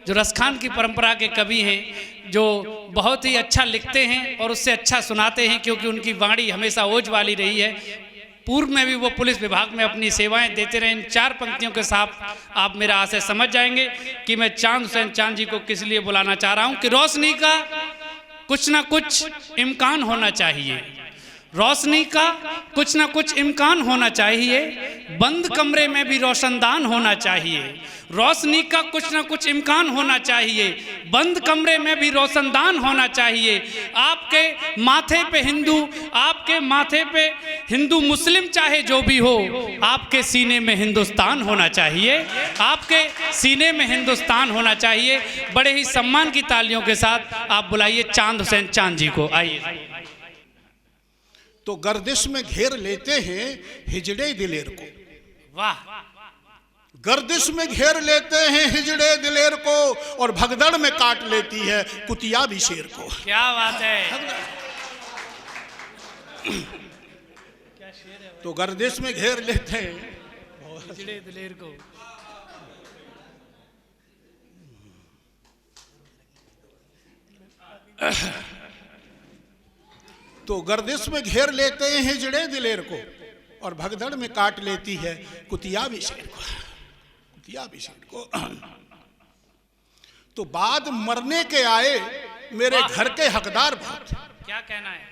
जो रसखान की परंपरा के कवि हैं, जो बहुत ही अच्छा लिखते हैं और उससे अच्छा सुनाते हैं, क्योंकि उनकी वाणी हमेशा ओज वाली रही है। पूर्व में भी वो पुलिस विभाग में अपनी सेवाएं देते रहे। इन 4 पंक्तियों के साथ आप मेरा आशय समझ जाएंगे कि मैं चांद हुसैन चांद जी को किस लिए बुलाना चाह रहा हूं कि रोशनी का कुछ ना कुछ इम्कान होना चाहिए, रोशनी का कुछ ना कुछ इम्कान होना चाहिए, बंद कमरे में भी रोशनदान होना चाहिए। रोशनी का कुछ ना कुछ इम्कान होना चाहिए, बंद कमरे में भी रोशनदान होना चाहिए। आपके माथे पे हिंदू, आपके माथे पे हिंदू मुस्लिम चाहे जो भी हो, आपके सीने में हिंदुस्तान होना चाहिए, आपके सीने में हिंदुस्तान होना चाहिए। बड़े ही सम्मान की तालियों के साथ आप बुलाइए चांद हुसैन चांद जी को। आइए। तो गर्दिश में घेर लेते हैं हिजड़े दिलेर को। वाह। गर्दिश में घेर लेते हैं हिजड़े दिलेर को और भगदड़ में काट लेती है कुतिया भी शेर को। क्या बात है। तो गर्दिश में घेर लेते हैं हिजड़े दिलेर को। तो गर्दिश में घेर लेते हैं हिजड़े दिलेर को और भगदड़ में काट लेती है कुतिया भी शेर को, कुतिया भी शेर को। तो बाद मरने के आए मेरे घर के हकदार बहुत। क्या कहना है।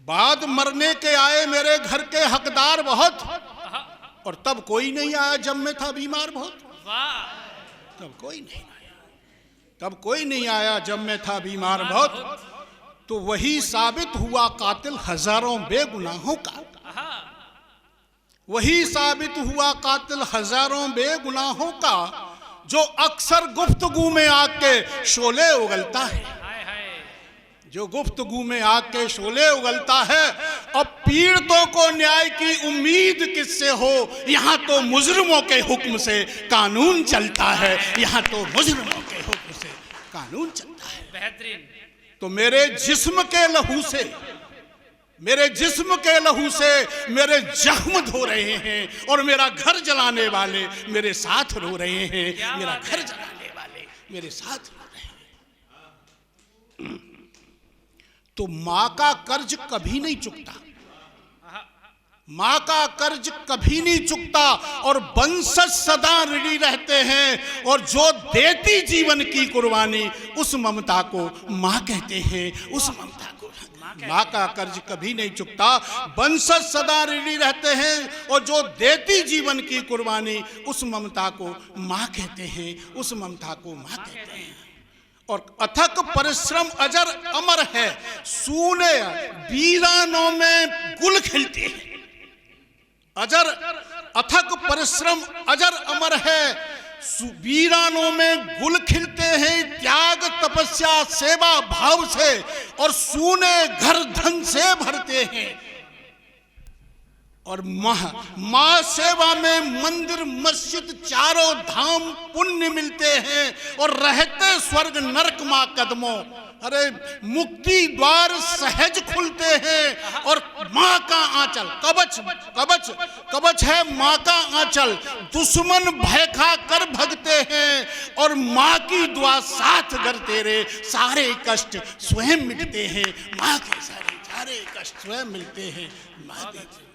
बाद मरने के आए मेरे घर के हकदार बहुत और तब कोई नहीं आया जब मैं था बीमार बहुत। वाह। तब कोई नहीं आया, तब कोई नहीं आया जब मैं था बीमार बहुत। तो वही साबित हुआ कातिल हजारों बेगुनाहों का, वही साबित हुआ कातिल हजारों बेगुनाहों का, जो अक्सर गुफ्तगू में आके शोले उगलता है, जो गुफ्तगू में आके शोले उगलता है। अब पीड़ितों को न्याय की उम्मीद किससे हो, यहाँ तो मुजरिमों के हुक्म से कानून चलता है, यहाँ तो मुजरिमों के हुक्म से कानून चलता है। बेहतरीन। तो मेरे जिस्म के लहू से, मेरे जिस्म के लहू से मेरे जख्म धो रहे हैं और मेरा घर जलाने वाले मेरे साथ रो रहे हैं, मेरा घर जलाने वाले मेरे साथ रो रहे हैं। तो माँ का कर्ज कभी नहीं चुकता, माँ का कर्ज कभी नहीं चुकता और वंशज सदा ऋणी रहते हैं। और जो देती जीवन की कुर्बानी उस ममता को माँ कहते हैं, उस ममता को माँ का कर्ज कभी नहीं चुकता। वंशज सदा ऋणी रहते हैं और जो देती जीवन की कुर्बानी उस ममता को माँ कहते हैं, उस ममता को माँ कहते हैं। और अथक परिश्रम अजर अमर है, सूने वीरानों में गुल खिलते हैं। अजर अथक परिश्रम अजर अमर है, वीरानों में गुल खिलते हैं त्याग तपस्या सेवा भाव से और सूने घर धन से भरते हैं। और माँ सेवा में मंदिर मस्जिद चारों धाम पुण्य मिलते हैं और रहते स्वर्ग नरक माँ कदमों। अरे मुक्ति द्वार सहज खुलते हैं और माँ का आंचल कवच कवच कवच है, माँ का आंचल दुश्मन भय खा कर भगते हैं और माँ की दुआ साथ कर तेरे सारे कष्ट स्वयं मिटते हैं। माँ के सारे कष्ट स्वयं मिलते हैं माँ के।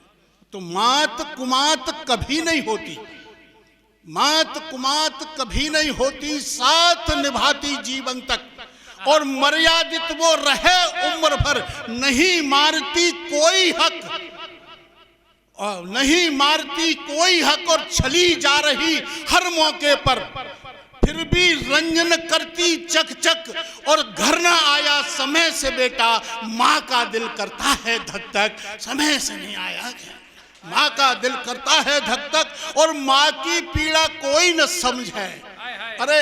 तो मात कुमात कभी नहीं होती, मात कुमात कभी नहीं होती, साथ निभाती जीवन तक और मर्यादित वो रहे उम्र भर। नहीं मारती कोई हक और नहीं मारती कोई हक और चली जा रही हर मौके पर, फिर भी रंजन करती चक चक और घर ना आया समय से बेटा, माँ का दिल करता है धक धक समय से नहीं आया, माँ का दिल करता है धक धक और माँ की पीड़ा कोई न समझे। अरे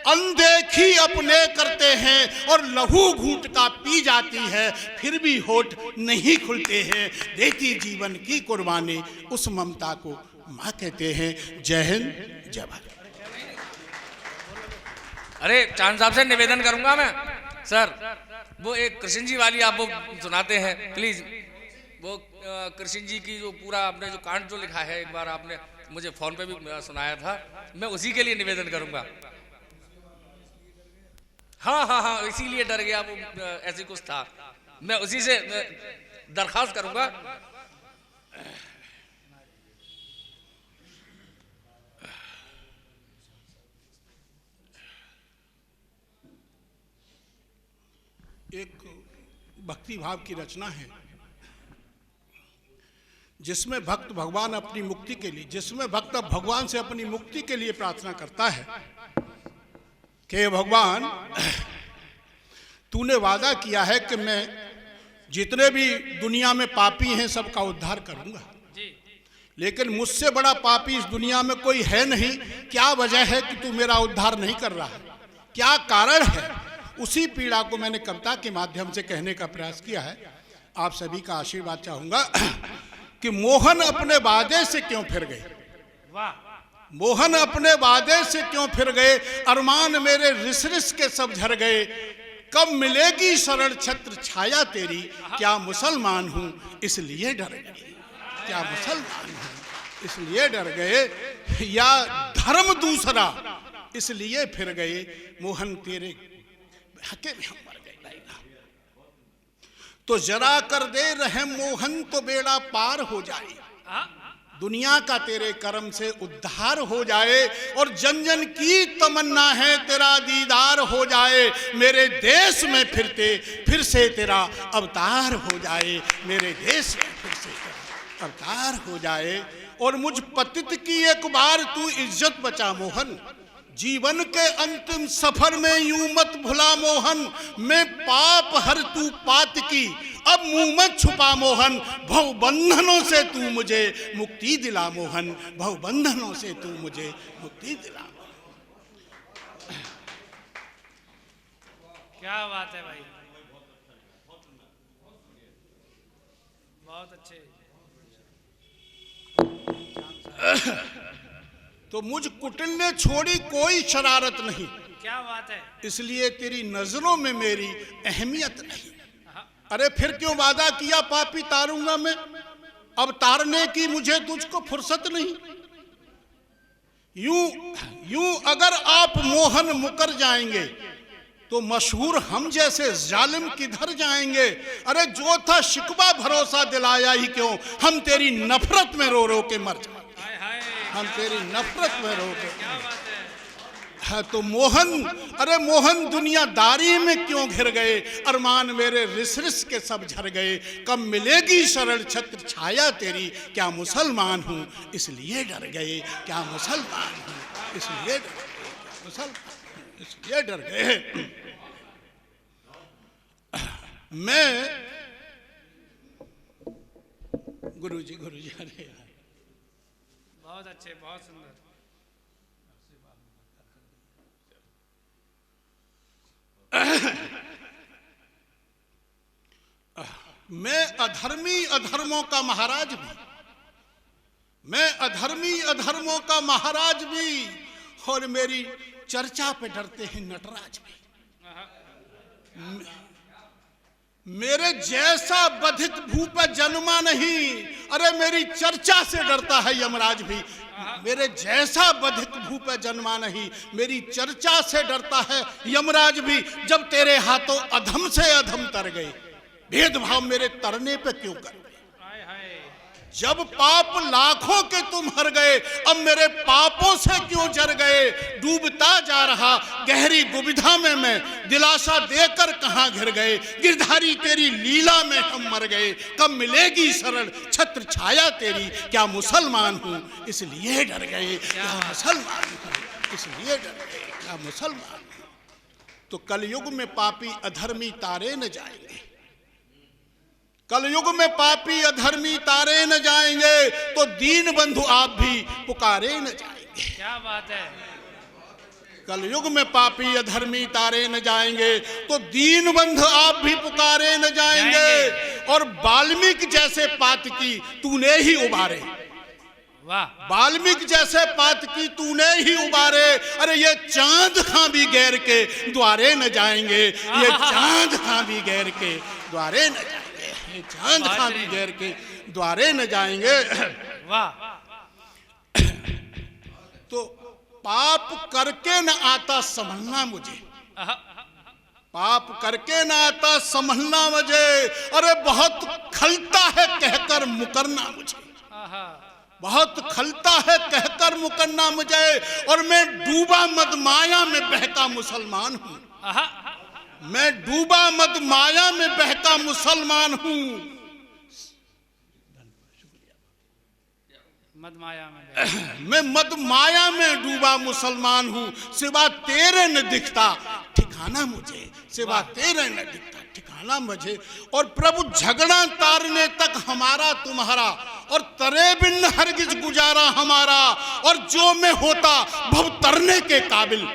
अनदेखी अपने करते हैं और लहू घूंट का पी जाती है, फिर भी होठ नहीं खुलते हैं। देती जीवन की कुर्बानी उस ममता को माँ कहते हैं। जय हिंद जय भारत। अरे चांद साहब से निवेदन करूंगा मैं सर, वो एक कृष्ण जी वाली आप वो सुनाते हैं प्लीज। वो कृष्ण जी की जो पूरा आपने जो कांड जो लिखा है, एक बार आपने मुझे फोन पे भी सुनाया था, मैं उसी के लिए निवेदन करूंगा। हाँ हाँ हाँ, इसीलिए डर गया वो, ऐसे कुछ था। मैं उसी से दरखास्त करूंगा। एक भक्ति भाव की रचना है जिसमें भक्त भगवान अपनी मुक्ति के लिए, जिसमें भक्त भगवान से अपनी मुक्ति के लिए प्रार्थना करता है कि हे भगवान, तूने वादा किया है कि मैं जितने भी दुनिया में पापी हैं सबका उद्धार करूंगा, लेकिन मुझसे बड़ा पापी इस दुनिया में कोई है नहीं। क्या वजह है कि तू मेरा उद्धार नहीं कर रहा है? क्या कारण है? उसी पीड़ा को मैंने कविता के माध्यम से कहने का प्रयास किया है। आप सभी का आशीर्वाद चाहूंगा कि मोहन अपने वादे से क्यों फिर गए, मोहन अपने वादे से क्यों फिर गए, अरमान मेरे रिस रिस के सब झर गए, कब मिलेगी शरण छत्र छाया तेरी, क्या मुसलमान हूं इसलिए डर गए, क्या मुसलमान हूं इसलिए डर गए, या धर्म दूसरा इसलिए फिर गए, मोहन तेरे हके में हम मर गए। तो जरा कर दे रहम मोहन तो बेड़ा पार हो जाए, दुनिया का तेरे कर्म से उद्धार हो जाए, और जन जन की तमन्ना है तेरा दीदार हो जाए, मेरे देश में फिर से तेरा अवतार हो जाए, मेरे देश में फिर से तेरा अवतार हो जाए, और मुझ पतित की एक बार तू इज्जत बचा मोहन, जीवन के अंतिम सफर में यूं मत भुला मोहन, मैं पाप हर तू पात की अब मुंह मत छुपा मोहन, भव बंधनों से तू मुझे मुक्ति दिला मोहन, भव बंधनों से तू मुझे मुक्ति दिला। क्या बात है भाई, बहुत अच्छे। तो मुझ कुटिल ने छोड़ी कोई शरारत नहीं, क्या बात है, इसलिए तेरी नजरों में मेरी अहमियत नहीं। अरे फिर क्यों वादा किया पापी तारूंगा मैं, अब तारने की मुझे तुझको फुर्सत नहीं। यूं अगर आप मोहन मुकर जाएंगे तो मशहूर हम जैसे जालिम किधर जाएंगे। अरे जो था शिकवा भरोसा दिलाया ही क्यों, हम तेरी नफरत में रो रो के मर जाएंगे, हम तेरी नफरत में रो के। है तो मोहन, अरे मोहन दुनियादारी में क्यों घिर गए, अरमान मेरे रिस रिस के सब झर गए, कब मिलेगी शरण छत्र छाया तेरी, क्या मुसलमान हूँ इसलिए डर गए, क्या मुसलमान हूँ इसलिए डर गए, मुसलमान इसलिए डर गए। मैं गुरुजी अरे बहुत अच्छे, बहुत सुंदर। मैं अधर्मी अधर्मों का महाराज भी, मैं अधर्मी अधर्मों का महाराज भी, और मेरी चर्चा पे डरते हैं नटराज भी। मेरे जैसा बधिक भूप जन्मा नहीं, अरे मेरी चर्चा से डरता है यमराज भी। मेरे जैसा बधिक भूप जन्मा नहीं, मेरी चर्चा से डरता है यमराज भी। जब तेरे हाथों अधम से अधम तर गए, भेदभाव मेरे तरने पे क्यों कर गए। जब पाप लाखों के तुम हर गए, अब मेरे पापों से क्यों जर गए। डूबता जा रहा गहरी दुविधा में मैं, दिलासा देकर कहां घिर गए। गिरधारी तेरी लीला में हम मर गए, कब मिलेगी शरण छत्र छाया तेरी, क्या मुसलमान हूं इसलिए डर गए, क्या मुसलमान हूं इसलिए डर गए, क्या मुसलमान हूं। तो कलयुग में पापी अधर्मी तारे न जाएंगे, कलयुग में पापी अधर्मी तारे न जाएंगे, तो दीन बंधु आप भी पुकारे न जाएंगे। क्या बात है। कलयुग में पापी अधर्मी तारे न जाएंगे, तो दीन बंधु आप भी पुकारे न जाएंगे। और वाल्मीकि जैसे पातकी तूने ही उबारे, वाह, वाल्मीकि जैसे पातकी तूने ही उबारे। अरे ये चांद खां भी गैर के द्वारे न जाएंगे, ये चांद खां भी गैर के द्वारे न जाएंगे, चांद खां भी गैर के द्वारे न जाएंगे। वाह। तो पाप करके न आता संभलना मुझे, पाप करके ना आता संभलना मुझे, अरे बहुत खलता है कहकर मुकरना मुझे, आहा, बहुत खलता है कहकर मुकरना मुझे, और मैं डूबा मद माया में बहका मुसलमान हूँ, आहा, मैं डूबा मद माया में बहका मुसलमान हूँ। मद माया में मैं मद माया में डूबा मुसलमान हूँ, सिवा तेरे न दिखता ठिकाना मुझे, सिवा तेरे न दिखता ठिकाना मुझे। और प्रभु झगड़ा तारने तक हमारा तुम्हारा, और तरे बिन हरगिज गुजारा हमारा, और जो मैं होता भव तरने के काबिल,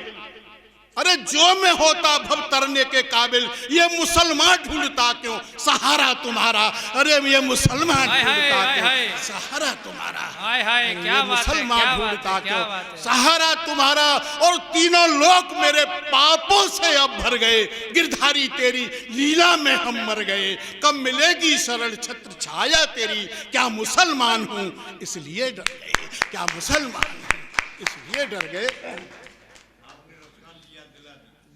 अरे जो मैं होता भव तरने के काबिल, ये मुसलमान ढूंढता क्यों सहारा तुम्हारा, अरे ये मुसलमान ढूंढता क्यों सहारा तुम्हारा, हाय हाय क्या बात है, मुसलमान क्या ढूंढता बात है, क्यों क्या बात है। सहारा तुम्हारा। और तीनों लोक मेरे पापों से अब भर गए, गिरधारी तेरी लीला में हम मर गए, कब मिलेगी शरण छत्र छाया तेरी, क्या मुसलमान हूँ इसलिए डर गए, क्या मुसलमान हूँ इसलिए डर गए।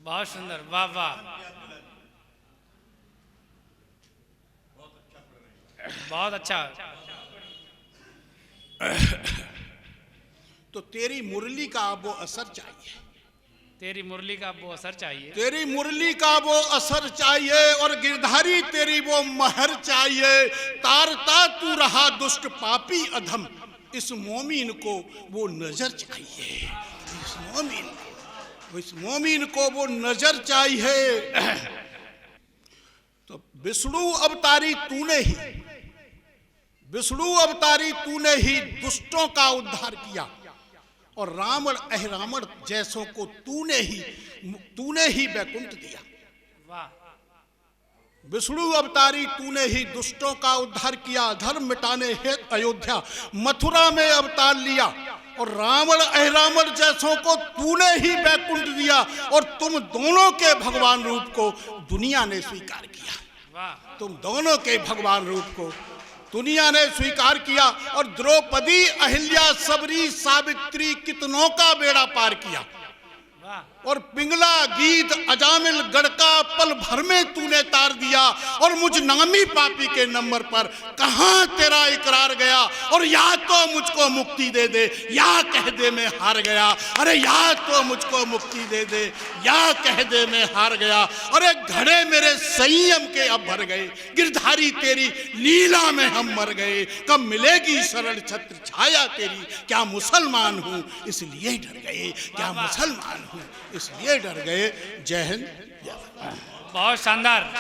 बहुत सुंदर, वाह वाह, बहुत अच्छा। तो तेरी मुरली का अब वो असर चाहिए, तेरी मुरली का वो असर चाहिए, तेरी मुरली का वो असर चाहिए, और गिरधारी तेरी वो महर चाहिए। तारता तू रहा दुष्ट पापी अधम, इस मोमिन को वो नजर चाहिए, इस मोमिन को वो नजर चाहिए। तो विष्णु अवतारी तूने ही, विष्णु अवतारी तूने ही दुष्टों का उद्धार किया, और रावण अहिरावण जैसों को तूने ही वैकुंठ दिया। वाह, विष्णु अवतारी तूने ही दुष्टों का उद्धार किया, धर्म मिटाने हेतु अयोध्या मथुरा में अवतार लिया, और रावण अहिरावण जैसों को तूने ही वैकुंठ दिया, और तुम दोनों के भगवान रूप को दुनिया ने स्वीकार किया, वाह, तुम दोनों के भगवान रूप को दुनिया ने स्वीकार किया। और द्रौपदी, अहिल्या, सबरी, सावित्री कितनों का बेड़ा पार किया, वाह, और पिंगला, गीत, अजामिल, गड़का पल भर में तूने तार दिया, और मुझ नामी पापी के नंबर पर कहां तेरा इकरार गया। और या तो मुझको मुक्ति दे दे, या कह दे मैं हार गया, अरे या तो मुझको मुक्ति दे दे, या कह दे मैं हार गया। अरे घड़े मेरे संयम के अब भर गए, गिरधारी तेरी लीला में हम मर गए, कब मिलेगी शरण छत्र छाया तेरी, क्या मुसलमान हूँ इसलिए डर गए, क्या मुसलमान हूँ इसलिए डर गए। जय हिंद, जय भारत। बहुत शानदार।